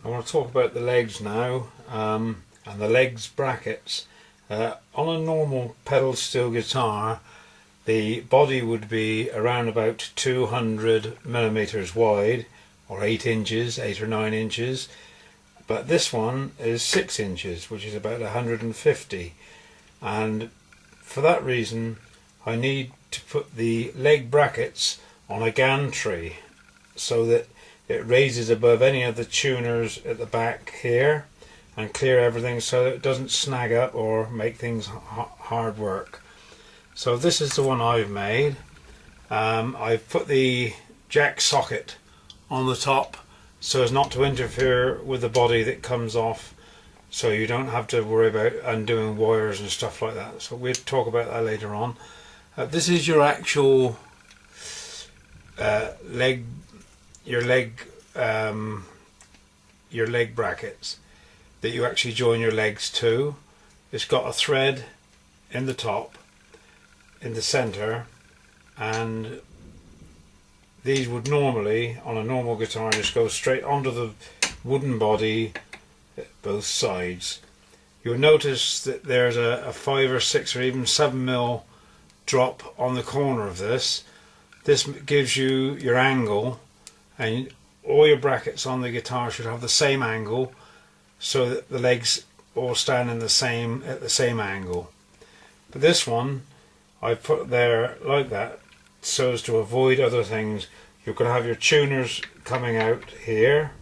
I want to talk about the legs now, and the legs brackets. On a normal pedal steel guitar, the body would be around about 200 millimeters wide, or 8 inches, 8 or 9 inches, but this one is 6 inches, which is about 150, and for that reason I need to put the leg brackets on a gantry so that it raises above any of the tuners at the back here and clear everything so that it doesn't snag up or make things hard work. So this is the one I've made. I've put the jack socket on the top so as not to interfere with the body that comes off, so you don't have to worry about undoing wires and stuff like that. So we'll talk about that later on. This is your actual your leg brackets that you actually join your legs to. It's got a thread in the top, in the center, and these would normally, on a normal guitar, just go straight onto the wooden body at both sides. You'll notice that there's a 5 or 6 or even 7 mil drop on the corner of this. This gives you your angle, and all your brackets on the guitar should have the same angle so that the legs all stand in at the same angle. But this one I put there like that so as to avoid other things. You're going to have your tuners coming out here,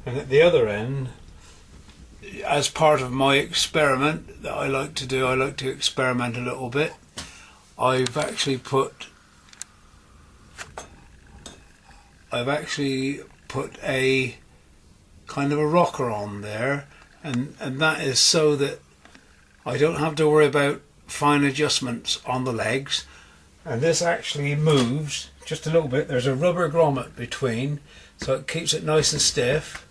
and at the other end, as part of my experiment that I like to do, I like to experiment a little bit. I've actually put a kind of a rocker on there, and that is so that I don't have to worry about fine adjustments on the legs. And this actually moves just a little bit. There's a rubber grommet between, so it keeps it nice and stiff,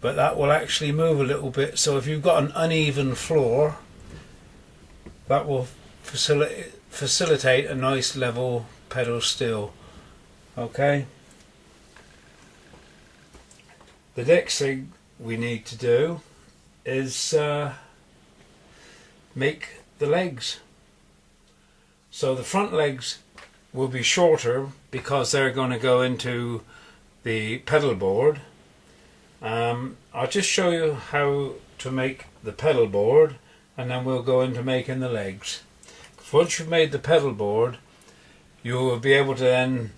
but that will actually move a little bit, so if you've got an uneven floor, that will facilitate a nice level pedal steel. Okay. The next thing we need to do is make the legs. So the front legs will be shorter because they're going to go into the pedal board. I'll just show you how to make the pedal board, and then we'll go into making the legs. Once you've made the pedal board, you will be able to then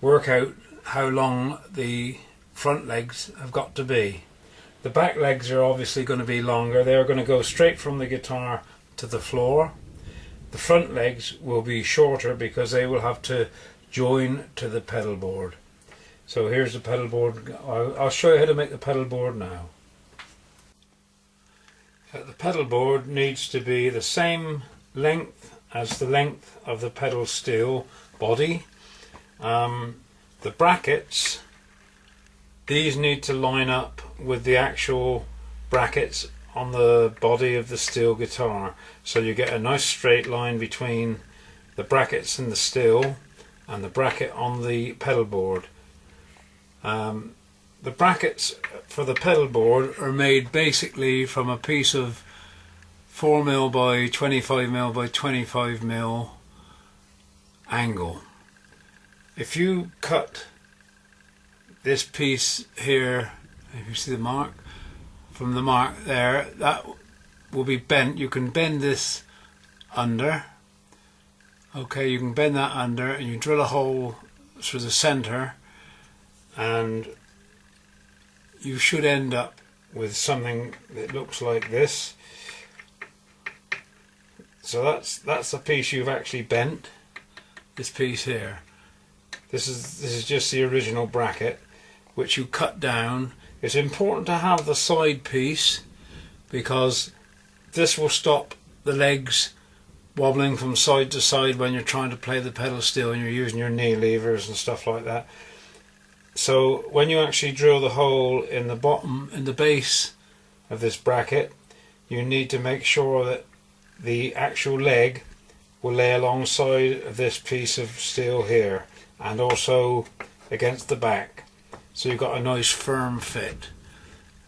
work out how long the front legs have got to be. The back legs are obviously going to be longer. They're going to go straight from the guitar to the floor. The front legs will be shorter because they will have to join to the pedal board. So here's the pedal board. I'll show you how to make the pedal board now. The pedal board needs to be the same length as the length of the pedal steel body. The brackets, these need to line up with the actual brackets on the body of the steel guitar, so you get a nice straight line between the brackets in the steel and the bracket on the pedal board. The brackets for the pedal board are made basically from a piece of 4mm by 25mm by 25mm angle. If you cut this piece here, if you see the mark, from the mark there, that will be bent. You can bend this under. Okay, you can bend that under, and you drill a hole through the center, and you should end up with something that looks like this. So that's the piece you've actually bent. This piece here. This is just the original bracket, which you cut down. It's important to have the side piece because this will stop the legs wobbling from side to side when you're trying to play the pedal steel and you're using your knee levers and stuff like that. So when you actually drill the hole in the bottom, in the base of this bracket, you need to make sure that the actual leg will lay alongside of this piece of steel here and also against the back. so you've got a nice firm fit,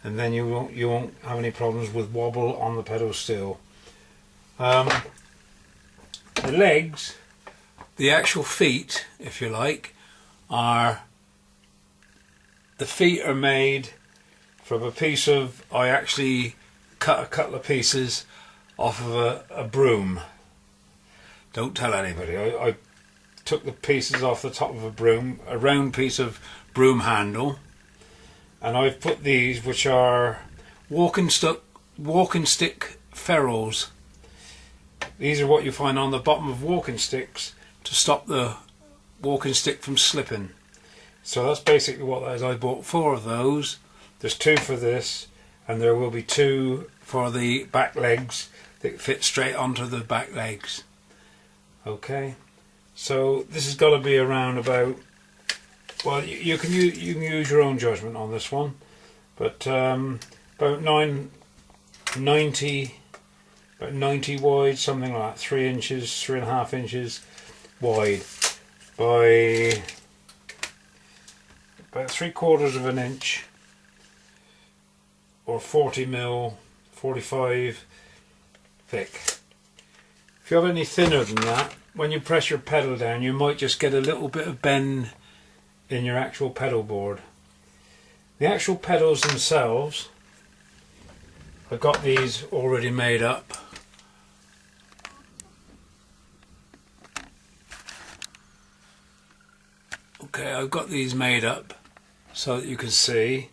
and then you won't have any problems with wobble on the pedal steel. The legs, the actual feet, if you like, the feet are made from a piece of, I actually cut a couple of pieces off of a broom. Don't tell anybody. I took the pieces off the top of a broom, a round piece of broom handle, and I've put these, which are walking stick ferrules. These are what you find on the bottom of walking sticks to stop the walking stick from slipping. So that's basically what that is. I bought 4 of those. There's 2 for this, and there will be 2 for the back legs that fit straight onto the back legs. Okay, so this has got to be around about, well, you can use your own judgment on this one, but about 90 wide, something like that, 3 inches, 3.5 inches wide by about 3/4 of an inch, or 40mm, 45 thick. If you have any thinner than that, when you press your pedal down, you might just get a little bit of bend in your actual pedal board. The actual pedals themselves, I've got these already made up. Okay, I've got these made up so that you can see.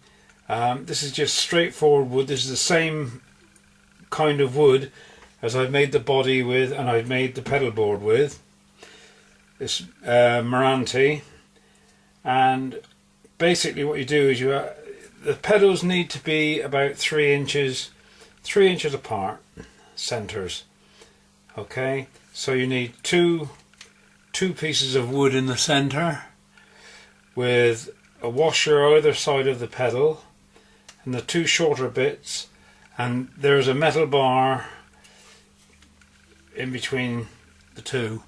This is just straightforward wood. This is the same kind of wood as I've made the body with, and I've made the pedal board with. This Marante, and basically what you do is the pedals need to be about 3 inches apart, centers. Okay, so you need two pieces of wood in the center, with a washer either side of the pedal, and the 2 shorter bits, and there's a metal bar in between the 2,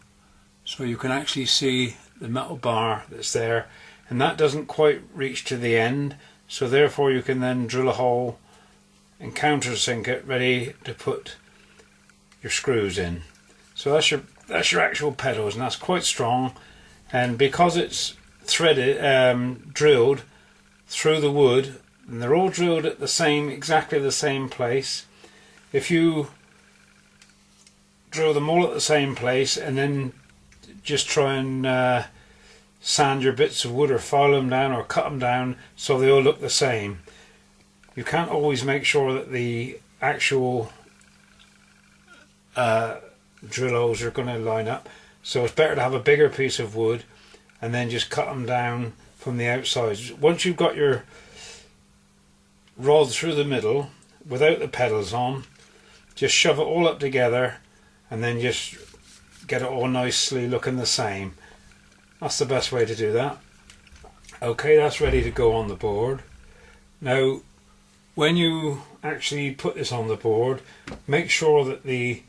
so you can actually see the metal bar that's there, and that doesn't quite reach to the end, so therefore you can then drill a hole and countersink it, ready to put your screws in. So that's your actual pedals, and that's quite strong, and because it's threaded, drilled through the wood, and they're all drilled at exactly the same place. If you drill them all at the same place and then just try and sand your bits of wood or file them down or cut them down so they all look the same, you can't always make sure that the actual drill holes are going to line up. So it's better to have a bigger piece of wood and then just cut them down from the outside. Once you've got your rod through the middle without the pedals on, just shove it all up together and then just get it all nicely looking the same. That's the best way to do that. Okay, that's ready to go on the board. Now when you actually put this on the board, make sure that the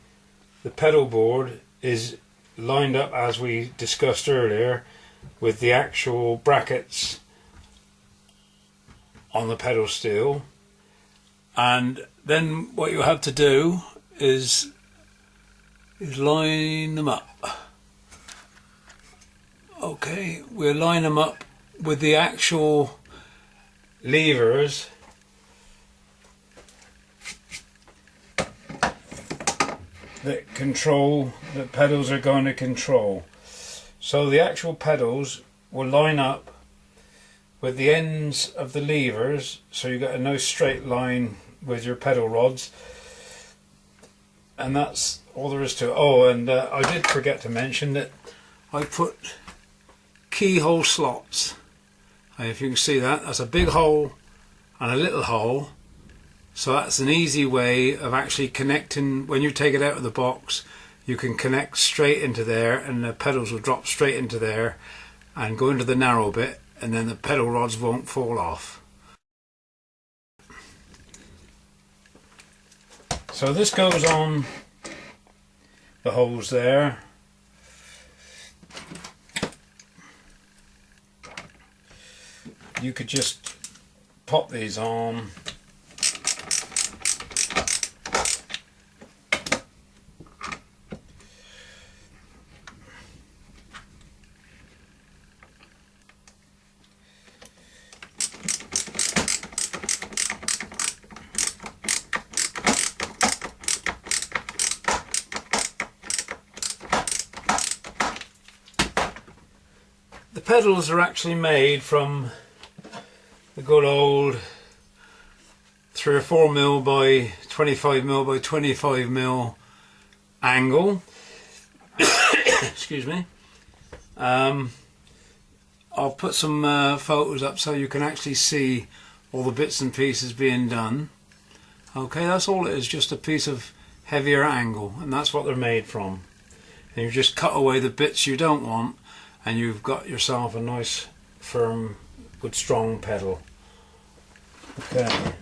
pedal board is lined up as we discussed earlier with the actual brackets on the pedal steel, and then what you have to do is line them up. Okay, we'll line them up with the actual levers that pedals are going to control. So the actual pedals will line up with the ends of the levers, so you get a nice straight line with your pedal rods, and that's all there is to it. Oh, and I did forget to mention that I put keyhole slots. And if you can see that, that's a big hole and a little hole, so that's an easy way of actually connecting. When you take it out of the box, you can connect straight into there, and the pedals will drop straight into there and go into the narrow bit, and then the pedal rods won't fall off. So this goes on the holes there. you could just pop these on. The pedals are actually made from the good old 3 or 4mm by 25mm by 25mm angle. Excuse me. I'll put some photos up so you can actually see all the bits and pieces being done. Okay, that's all it is, just a piece of heavier angle, and that's what they're made from. And you just cut away the bits you don't want, and you've got yourself a nice, firm, good, strong pedal. Okay.